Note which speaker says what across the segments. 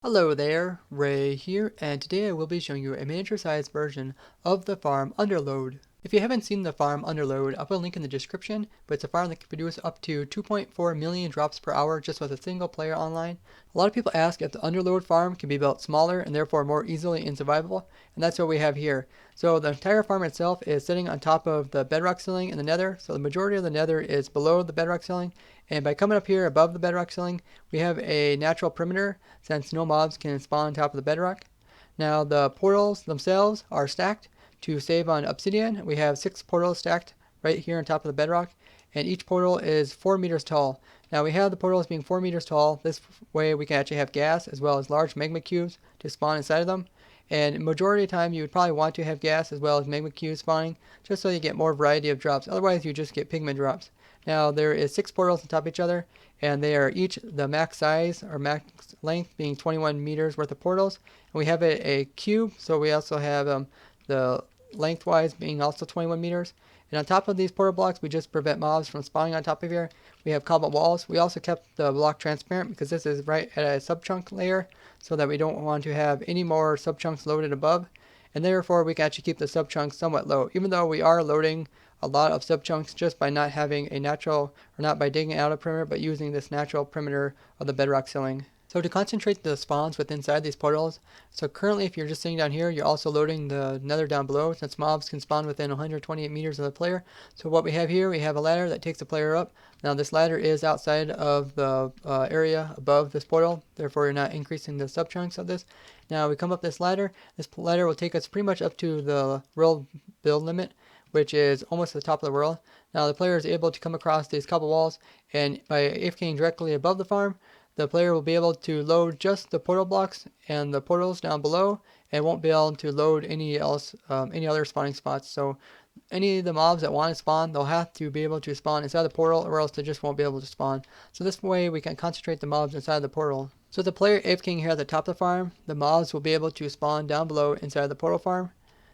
Speaker 1: Hello there, Ray here, and today I will be showing you a miniature-sized version of the farm UnderLoad. If you haven't seen the farm UnderLoad, I'll put a link in the description, but it's a farm that can produce up to 2.4 million drops per hour just with a single player online. A lot of people ask if the UnderLoad farm can be built smaller and therefore more easily and survivable, and that's what we have here. So the entire farm itself is sitting on top of the bedrock ceiling in the nether, so the majority of the nether is below the bedrock ceiling, and by coming up here above the bedrock ceiling, we have a natural perimeter since no mobs can spawn on top of the bedrock. Now the portals themselves are stacked to save on obsidian. We have 6 portals stacked right here on top of the bedrock, and each portal is 4 meters tall. Now we have the portals being 4 meters tall. This way we can actually have gas as well as large magma cubes to spawn inside of them. And majority of the time you would probably want to have gas as well as magma cubes spawning just so you get more variety of drops. Otherwise you just get pigment drops. Now there is 6 portals on top of each other, and they are each the max size or max length being 21 meters worth of portals. And we have a cube, so we also have the lengthwise being also 21 meters. And on top of these portal blocks, we just prevent mobs from spawning on top of here. We have cobble walls. We also kept the block transparent because this is right at a subchunk layer, so that we don't want to have any more subchunks loaded above. And therefore, we can actually keep the subchunks somewhat low, even though we are loading a lot of subchunks just by not having a natural, or not by digging out a perimeter, but using this natural perimeter of the bedrock ceiling. So to concentrate the spawns within inside these portals, so currently if you're just sitting down here, you're also loading the nether down below since mobs can spawn within 128 meters of the player. So what we have here, we have a ladder that takes the player up. Now this ladder is outside of the area above this portal, therefore you're not increasing the subchunks of this. Now we come up this ladder will take us pretty much up to the world build limit, which is almost at the top of the world. Now the player is able to come across these cobble walls, and by AFKing directly above the farm, the player will be able to load just the portal blocks and the portals down below, and won't be able to load any other spawning spots. So any of the mobs that want to spawn, they'll have to be able to spawn inside the portal, or else they just won't be able to spawn. So this way we can concentrate the mobs inside the portal. So the player AFKing here at the top of the farm, the mobs will be able to spawn down below inside the portal farm.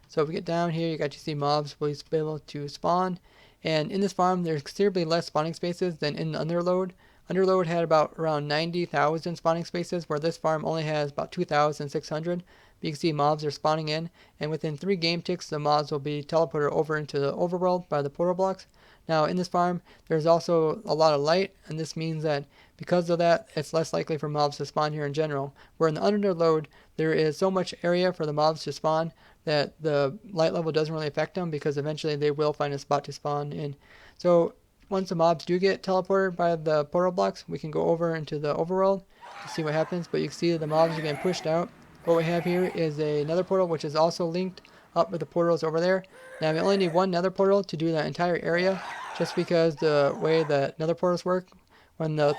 Speaker 1: So if we get down here, you got to see mobs will be able to spawn. And in this farm, there's considerably less spawning spaces than in UnderLoad. UnderLoad had about around 90,000 spawning spaces, where this farm only has about 2,600. But you can see mobs are spawning in, and within 3 game ticks, the mobs will be teleported over into the overworld by the portal blocks. Now in this farm, there's also a lot of light, and this means that because of that, it's less likely for mobs to spawn here in general. Where in the UnderLoad, there is so much area for the mobs to spawn that the light level doesn't really affect them, because eventually they will find a spot to spawn in. So once the mobs do get teleported by the portal blocks, we can go over into the overworld to see what happens. But you can see that the mobs are getting pushed out. What we have here is another portal, which is also linked up with the portals over there. Now we only need one nether portal to do that entire area, just because the way that nether portals work, when the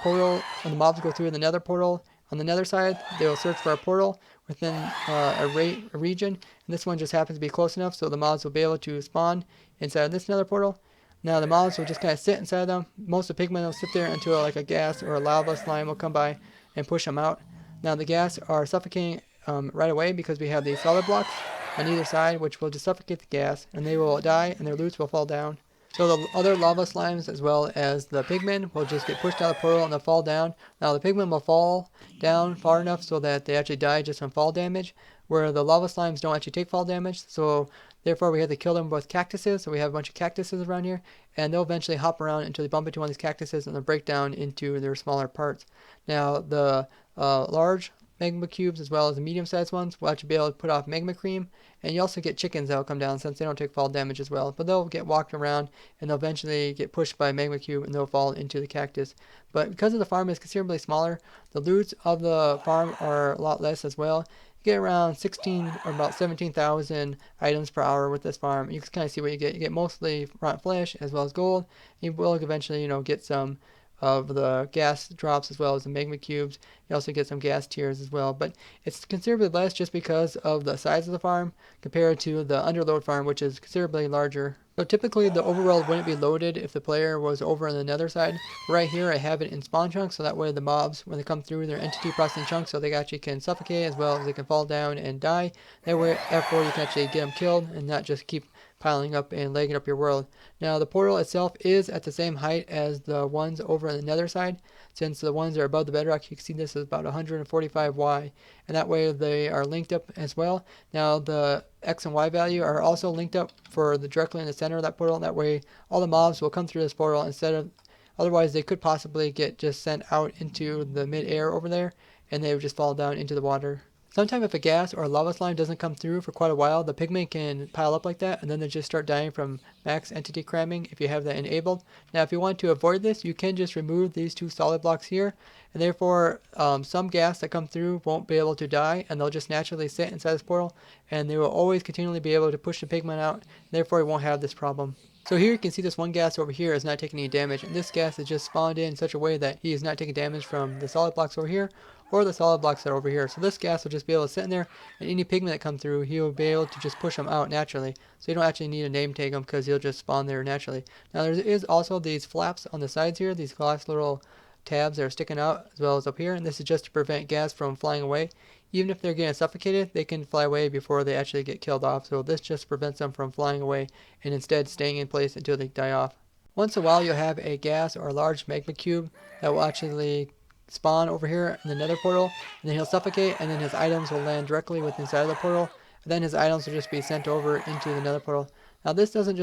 Speaker 1: mobs go through the nether portal on the nether side, they will search for a portal within a region, and this one just happens to be close enough so the mobs will be able to spawn inside of this nether portal. Now the mobs will just kind of sit inside them. Most of the pigmen will sit there until like a ghast or a lava slime will come by and push them out. Now the ghasts are suffocating right away because we have these solid blocks on either side, which will just suffocate the ghast, and they will die and their loots will fall down. So the other lava slimes as well as the pigmen will just get pushed out of the portal and they'll fall down. Now the pigmen will fall down far enough so that they actually die just from fall damage, where the lava slimes don't actually take fall damage. So therefore we have to kill them with cactuses. So we have a bunch of cactuses around here, and they'll eventually hop around until they bump into one of these cactuses and they'll break down into their smaller parts. Now the large magma cubes as well as the medium-sized ones will actually be able to put off magma cream, and you also get chickens that will come down since they don't take fall damage as well, but they'll get walked around and they'll eventually get pushed by a magma cube and they'll fall into the cactus. But because of the farm is considerably smaller, the loots of the farm are a lot less as well. You get around 16 or about 17,000 items per hour with this farm. You can kind of see what you get. You get mostly rotten flesh as well as gold. You will eventually, get some of the gas drops as well as the magma cubes. You also get some gas tiers as well, but it's considerably less just because of the size of the farm compared to the UnderLoad farm, which is considerably larger. So typically the overworld wouldn't be loaded if the player was over on the nether side. Right here I have it in spawn chunks, so that way the mobs, when they come through, their entity processing chunks, so they actually can suffocate as well as they can fall down and die. That way, therefore you can actually get them killed and not just keep piling up and lagging up your world. Now the portal itself is at the same height as the ones over on the nether side. Since the ones that are above the bedrock, you can see this is about 145Y, and that way they are linked up as well. Now the X and Y value are also linked up for the directly in the center of that portal. That way all the mobs will come through this portal instead of, otherwise they could possibly get just sent out into the mid-air over there, and they would just fall down into the water. Sometimes if a gas or a lava slime doesn't come through for quite a while, the pigment can pile up like that, and then they just start dying from max entity cramming if you have that enabled. Now if you want to avoid this, you can just remove these two solid blocks here, and therefore some gas that come through won't be able to die, and they'll just naturally sit inside this portal, and they will always continually be able to push the pigment out, and therefore you won't have this problem. So here you can see this one gas over here is not taking any damage, and this gas is just spawned in such a way that he is not taking damage from the solid blocks over here or the solid blocks that are over here. So this gas will just be able to sit in there, and any pigment that comes through, he will be able to just push them out naturally. So you don't actually need a name tag him because he'll just spawn there naturally. Now there is also these flaps on the sides here, these glass little tabs that are sticking out as well as up here, and this is just to prevent gas from flying away. Even if they're getting suffocated, they can fly away before they actually get killed off, so this just prevents them from flying away and instead staying in place until they die off. Once in a while you'll have a gas or a large magma cube that will actually spawn over here in the nether portal, and then he'll suffocate, and then his items will land directly within inside of the portal, and then his items will just be sent over into the nether portal. Now this doesn't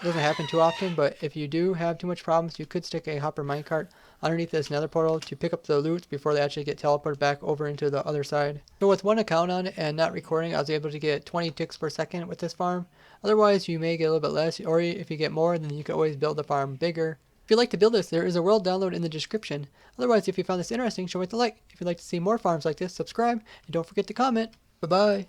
Speaker 1: happen too often, but if you do have too much problems, you could stick a hopper minecart underneath this nether portal to pick up the loot before they actually get teleported back over into the other side. So with one account on it and not recording, I was able to get 20 ticks per second with this farm. Otherwise you may get a little bit less, or if you get more, then you can always build the farm bigger. If you'd like to build this, there is a world download in the description. Otherwise, if you found this interesting, show it a like. If you'd like to see more farms like this, subscribe, and don't forget to comment. Bye-bye.